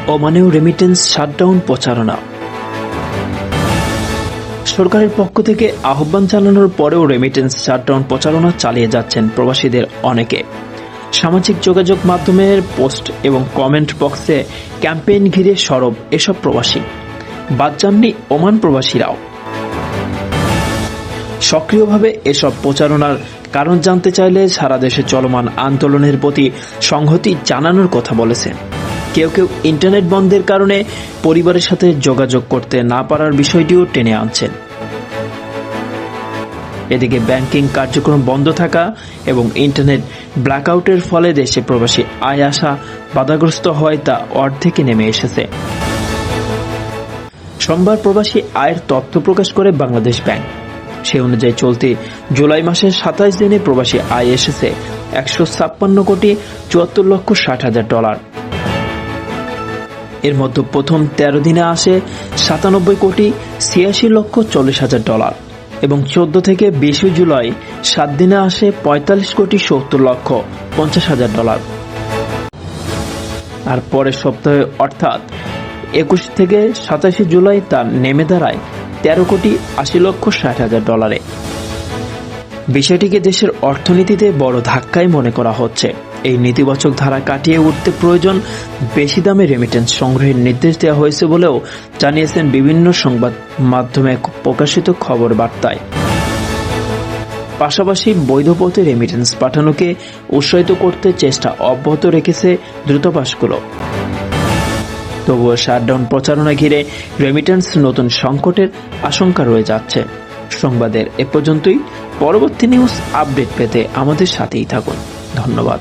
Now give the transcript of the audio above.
ওমানেও remittance shutdown প্রচারণা। সরকারের পক্ষ থেকে আহ্বান জানানোর পরেও রেমিটেন্স শাটডাউন প্রচারণা চালিয়ে যাচ্ছেন প্রবাসীদের অনেকে। সামাজিক যোগাযোগ মাধ্যমের পোস্ট এবং কমেন্ট বক্সে ক্যাম্পেইন ঘিরে সরব এসব প্রবাসী। বাদ যাননি ওমান প্রবাসীরাও। সক্রিয়ভাবে এসব প্রচারণার কারণ জানতে চাইলে সারা দেশে চলমান আন্দোলনের প্রতি সংহতি জানানোর কথা বলেছেন। কেউ কেউ ইন্টারনেট বন্ধের কারণে পরিবারের সাথে যোগাযোগ করতে না পারার বিষয়টিও টেনে আনছেন। এদিকে ব্যাংকিং কার্যক্রম বন্ধ থাকা এবং ইন্টারনেট ব্ল্যাকআউটের ফলে দেশে প্রবাসী আয় আসা বাধাগ্রস্ত হয় তা অর্ধেকে নেমে এসেছে। সোমবার প্রবাসী আয়ের তথ্য প্রকাশ করে বাংলাদেশ ব্যাংক। সে অনুযায়ী চলতি জুলাই মাসের 27 দিনে প্রবাসী আয় এসেছে 156,74,60,000 এর মধ্যে প্রথম 13 দিনে আসে 97,86,40,000 এবং 14 থেকে 20 জুলাই 7 দিনে আসে 45,70,50,000। আর পরের সপ্তাহে অর্থাৎ 21 থেকে 27 জুলাই তা নেমে দাঁড়ায় 13,80,60,000। বিষয়টিকে দেশের অর্থনীতিতে বড় ধাক্কাই মনে করা হচ্ছে। এই নেতিবাচক ধারা কাটিয়ে উঠতে প্রয়োজন বেশি দামে রেমিটেন্স সংগ্রহের নির্দেশ দেওয়া হয়েছে বলেও জানিয়েছেন বিভিন্ন সংবাদ মাধ্যমে প্রকাশিত খবর বার্তায়। পাশাপাশি বৈধ পথে রেমিটেন্স পাঠানোকে উৎসাহিত করতে চেষ্টা অব্যাহত রেখেছে দূতাবাসগুলো। তবুও শাটডাউন প্রচারণা ঘিরে রেমিটেন্স নতুন সংকটের আশঙ্কা রয়ে যাচ্ছে। সংবাদের এ পর্যন্তই। পরবর্তী নিউজ আপডেট পেতে আমাদের সাথেই থাকুন। ধন্যবাদ।